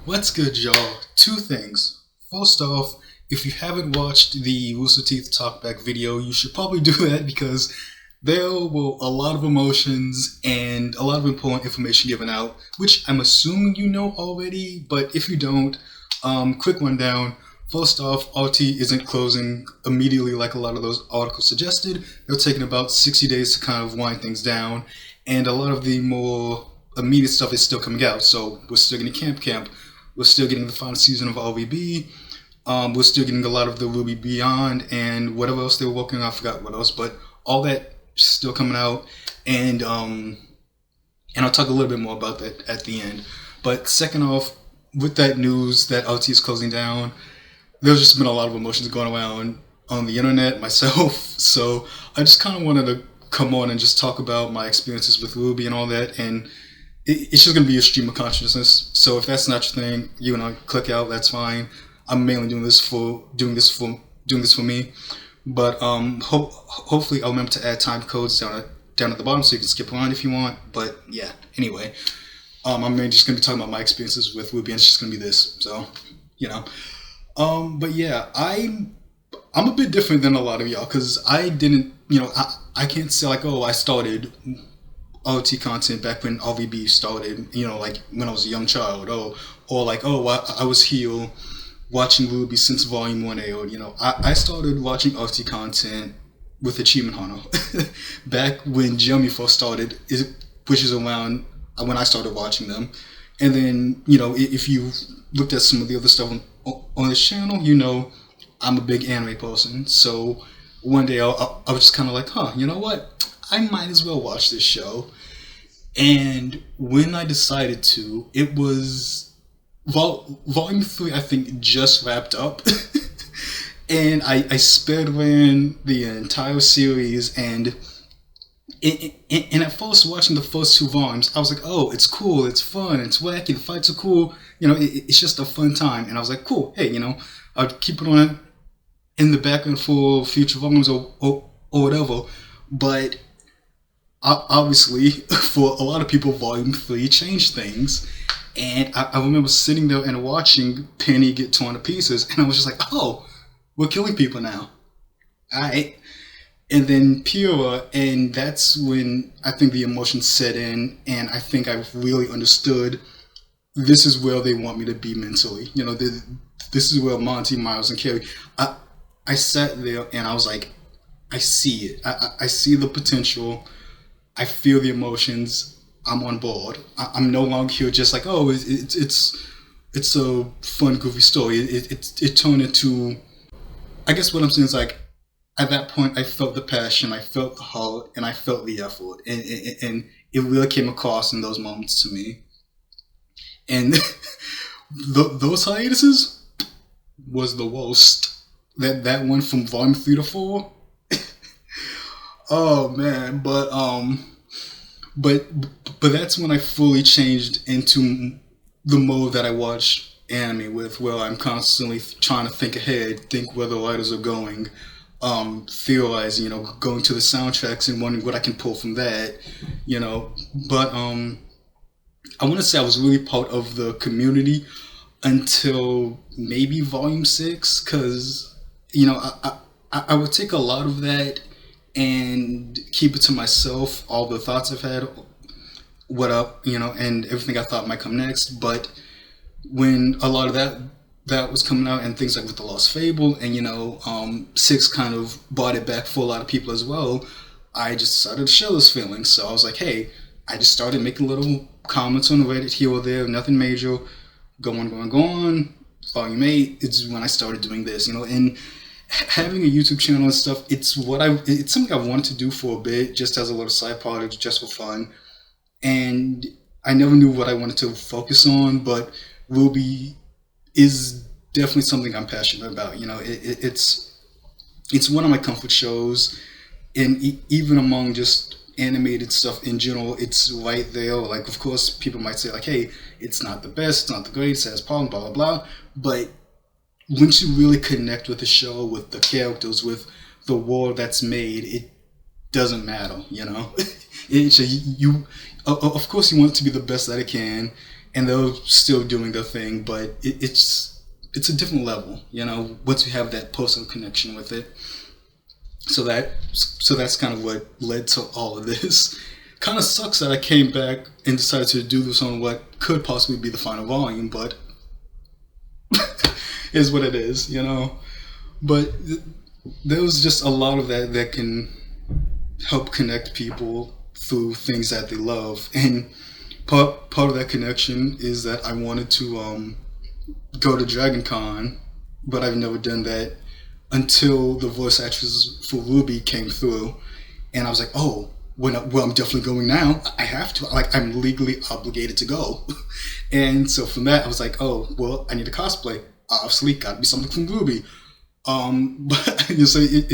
What's good, y'all? Two things. First off, if you haven't watched the Rooster Teeth talkback video, you should probably do that because there were a lot of emotions and a lot of important information given out, which I'm assuming you know already, but if you don't, quick rundown. First off, RT isn't closing immediately like a lot of those articles suggested. They're taking about 60 days to kind of wind things down, and a lot of the more immediate stuff is still coming out. So we're still getting Camp. We're still getting the final season of RWB. We're still getting a lot of the Ruby Beyond and whatever else they were working on. I forgot what else, but all that still coming out. And I'll talk a little bit more about that at the end. But second off, with that news that RT is closing down, there's just been a lot of emotions going around on the internet myself. So I just kind of wanted to come on and just talk about my experiences with Ruby and all that. And it's just going to be a stream of consciousness. So if that's not your thing, you and I click out. That's fine. I'm mainly doing this for me. But hopefully I'll remember to add time codes down at the bottom so you can skip around if you want. But yeah, anyway, I'm mainly just going to be talking about my experiences with Ruby, and it's just going to be this. So, you know. But yeah, I'm a bit different than a lot of y'all because I didn't, I can't say like, oh, I started RT content back when RVB started, like when I was a young child, or like, oh, I was here watching Ruby since Volume 1A, or, I started watching RT content with Achievement Hunter back when Jeremy first started, which is around when I started watching them. And then, if you looked at some of the other stuff on this channel, I'm a big anime person. So one day I was just kind of like, you know what? I might as well watch this show. And when I decided to, it was Volume 3, I think, just wrapped up. And I sped ran the entire series, and at first watching the first two volumes, I was like, oh, it's cool, it's fun, it's wacky, the fights are cool, it's just a fun time. And I was like, cool, hey, I'll keep it on in the background for future volumes or whatever. But obviously, for a lot of people, Volume 3 changed things. And I remember sitting there and watching Penny get torn to pieces, and I was just like, oh, we're killing people now. Alright. And then Pura, and that's when I think the emotions set in, and I think I really understood this is where they want me to be mentally. This is where Monty, Miles, and Carrie, I sat there and I was like, I see it. I see the potential. I feel the emotions. I'm on board. I'm no longer here just like, oh, it's a fun, goofy story. It turned into, I guess what I'm saying is like, at that point, I felt the passion, I felt the heart, and I felt the effort, and it really came across in those moments to me. And those hiatuses was the worst. That one from Volume 3 to 4. Oh man, but that's when I fully changed into the mode that I watch anime with, where I'm constantly trying to think ahead, think where the writers are going. Theorizing, going to the soundtracks and wondering what I can pull from that, But I want to say I was really part of the community until maybe Volume 6, because, I would take a lot of that and keep it to myself, all the thoughts I've had, what up, and everything I thought might come next. But when a lot of that was coming out, and things like with the Lost Fable, and 6 kind of brought it back for a lot of people as well, I just decided to share those feelings. So I was like, hey, I just started making little comments on Reddit here or there, nothing major, go on. Volume 8 is when I started doing this, and having a YouTube channel and stuff, it's something I wanted to do for a bit, just as a little side project, just for fun. And I never knew what I wanted to focus on, but Ruby is definitely something I'm passionate about. It's one of my comfort shows, and even among just animated stuff in general, it's right there. Like, of course, people might say like, hey, it's not the best, it's not the greatest, it has problems, blah blah blah. But once you really connect with the show, with the characters, with the world that's made, it doesn't matter. Of course, you want it to be the best that it can. and they're still doing their thing, but it's a different level, once you have that personal connection with it. So that's kind of what led to all of this. Kind of sucks that I came back and decided to do this on what could possibly be the final volume, but is what it is. But there was just a lot of that can help connect people through things that they love, and part of that connection is that I wanted to go to Dragon Con, but I've never done that until the voice actress for RWBY came through, and I was like, oh, well, I'm definitely going now. I have to. Like, I'm legally obligated to go. And so from that, I was like, oh, well, I need a cosplay. Obviously, got to be something from RWBY. But you say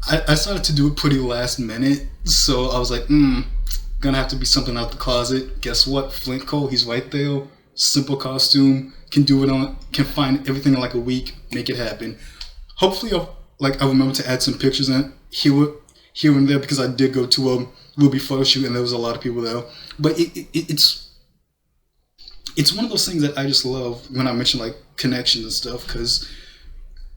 I started to do it pretty last minute, so I was like, gonna have to be something out the closet. Guess what? Flint Cole, he's right there. Simple costume, can find everything in like a week, make it happen. Hopefully, I'll remember to add some pictures in here and there, because I did go to a RWBY photo shoot and there was a lot of people there. But it's one of those things that I just love when I mention like connections and stuff, because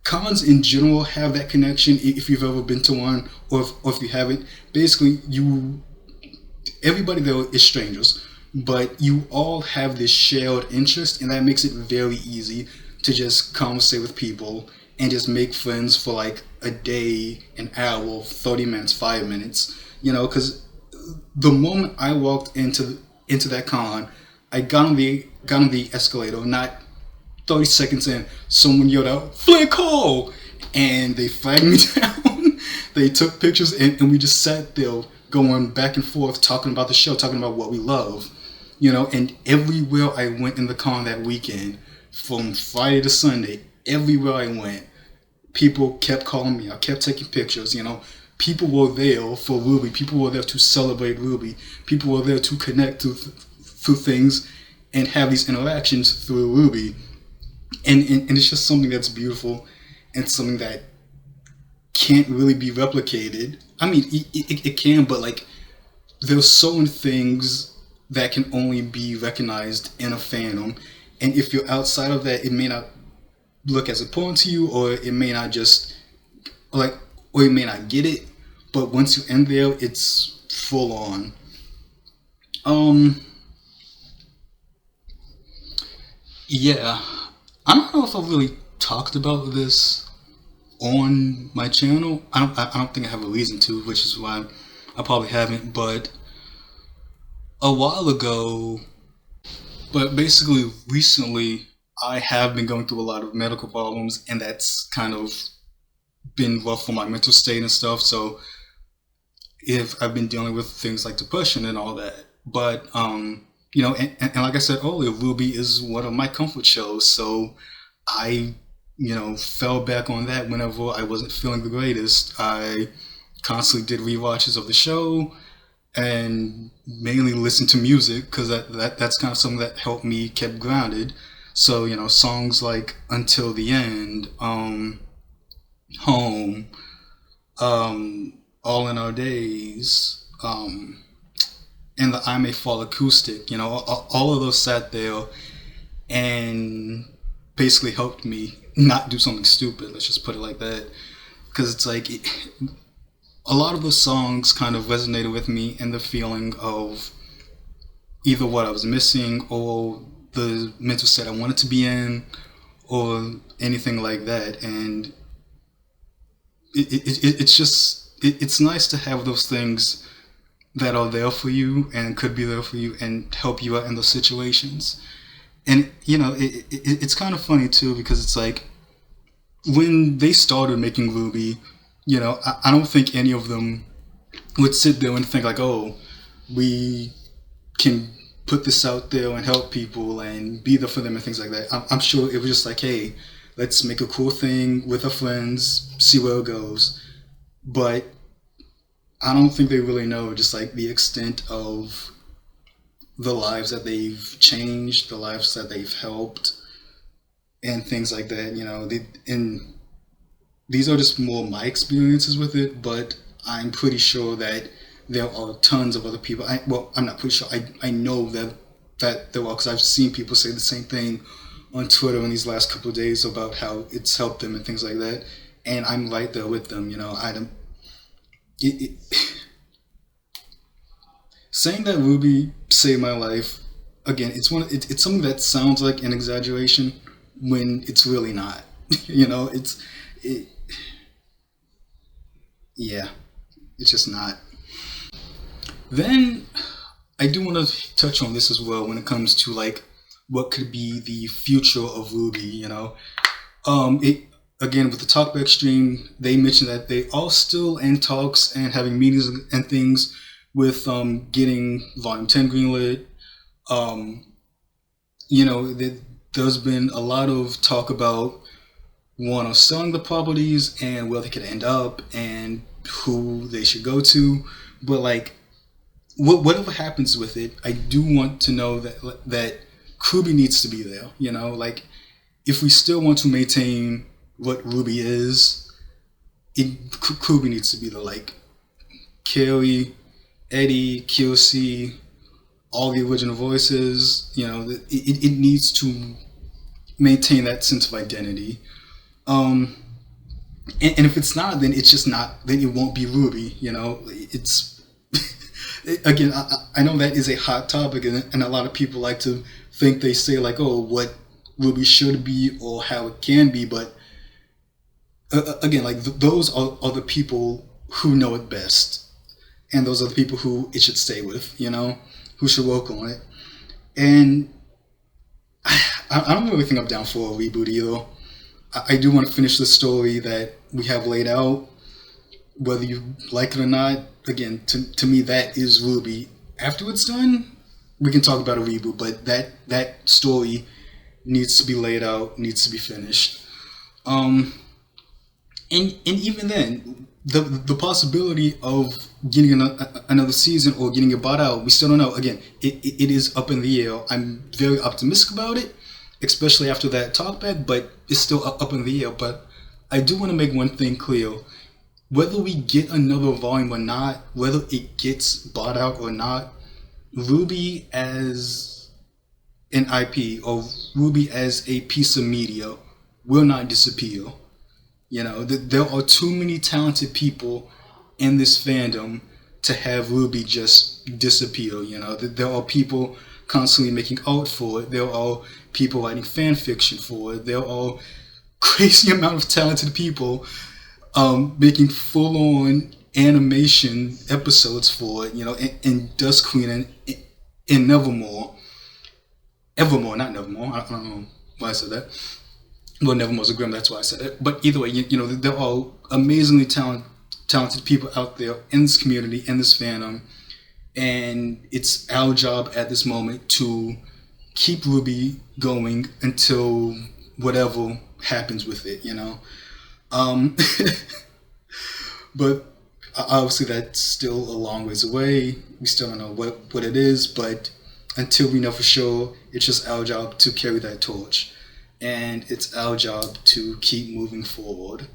cons in general have that connection. If you've ever been to one, or if you haven't, basically everybody there is strangers, but you all have this shared interest, and that makes it very easy to just conversate with people and just make friends for like a day, an hour, 30 minutes, 5 minutes, because the moment I walked into that con, I got on the escalator, not 30 seconds in, someone yelled out, "Flint Cole!" And they flagged me down. They took pictures, and we just sat there going back and forth, talking about the show, talking about what we love, and everywhere I went in the con that weekend, from Friday to Sunday, everywhere I went, people kept calling me. I kept taking pictures, People were there for RWBY. People were there to celebrate RWBY. People were there to connect through things and have these interactions through RWBY. And it's just something that's beautiful, and something that can't really be replicated. I mean, it can, but like, there's certain things that can only be recognized in a fandom, and if you're outside of that, it may not look as important to you, or it may not or you may not get it. But once you're in there, it's full on. Yeah, I don't know if I've really talked about this on my channel. I don't think I have a reason to, which is why I probably haven't. But a while ago, but basically recently, I have been going through a lot of medical problems, and that's kind of been rough for my mental state and stuff. So if I've been dealing with things like depression and all that, but and like I said earlier, RWBY is one of my comfort shows, so I fell back on that whenever I wasn't feeling the greatest. I constantly did rewatches of the show, and mainly listened to music, because that's kind of something that helped me keep grounded. So songs like "Until the End," "Home," "All in Our Days," and the "I May Fall" acoustic. All of those sat there and basically helped me not do something stupid. Let's just put it like that, because it's like a lot of those songs kind of resonated with me in the feeling of either what I was missing, or the mental state I wanted to be in, or anything like that. And it's nice to have those things that are there for you and could be there for you and help you out in those situations. And it's kind of funny too, because it's like, when they started making RWBY, I don't think any of them would sit there and think like, oh, we can put this out there and help people and be there for them and things like that. I'm sure it was just like, hey, let's make a cool thing with our friends, see where it goes. But I don't think they really know just like the extent of the lives that they've changed, the lives that they've helped, and things like that. And these are just more my experiences with it, but I'm pretty sure that there are tons of other people. I'm not pretty sure. I know that that well, because I've seen people say the same thing on Twitter in these last couple of days about how it's helped them and things like that, and I'm right there with them. You know, I don't. Saying that Ruby saved my life, again, it's something that sounds like an exaggeration when it's really not. You know, it, yeah, it's just not. Then I do want to touch on this as well when it comes to like what could be the future of Ruby. You know, it again with the talkback stream, they mentioned that they are still in talks and having meetings and things with getting Volume 10 greenlit. Um, you know, there's been a lot of talk about one of selling the properties and where they could end up and who they should go to, but like whatever happens with it, I do want to know that Ruby needs to be there. You know, like if we still want to maintain what Ruby is, Ruby needs to be there. Like Carrie, Eddie, QC, all the original voices. You know, it needs to maintain that sense of identity. And if it's not, then it's just not. Then it won't be Ruby. You know, it's. Again, I know that is a hot topic, and a lot of people like to think they say like, oh, what Ruby should be or how it can be, but again, like those are the people who know it best, and those are the people who it should stay with, you know, who should work on it. And I don't really think I'm down for a reboot either. I do want to finish the story that we have laid out, whether you like it or not. Again, to me, that is Ruby. After it's done, we can talk about a reboot, but that story needs to be laid out, needs to be finished. And even then, the possibility of getting another season or getting it bought out, we still don't know. Again, it is up in the air. I'm very optimistic about it, especially after that talkback, but it's still up in the air. But I do want to make one thing clear. Whether we get another volume or not, whether it gets bought out or not, Ruby as an IP or Ruby as a piece of media will not disappear. You know, there are too many talented people in this fandom to have Ruby just disappear. You know, there are people constantly making art for it. There are people writing fan fiction for it. There are crazy amount of talented people making full-on animation episodes for it, you know, in Dust Queen and in Nevermore. Evermore, not Nevermore. I don't know why I said that. Well, Nevermore's a Grim, that's why I said it. But either way, you know, there are amazingly talented people out there in this community, in this fandom, and it's our job at this moment to keep Ruby going until whatever happens with it, you know. But obviously that's still a long ways away. We still don't know what it is, but until we know for sure, it's just our job to carry that torch. And it's our job to keep moving forward.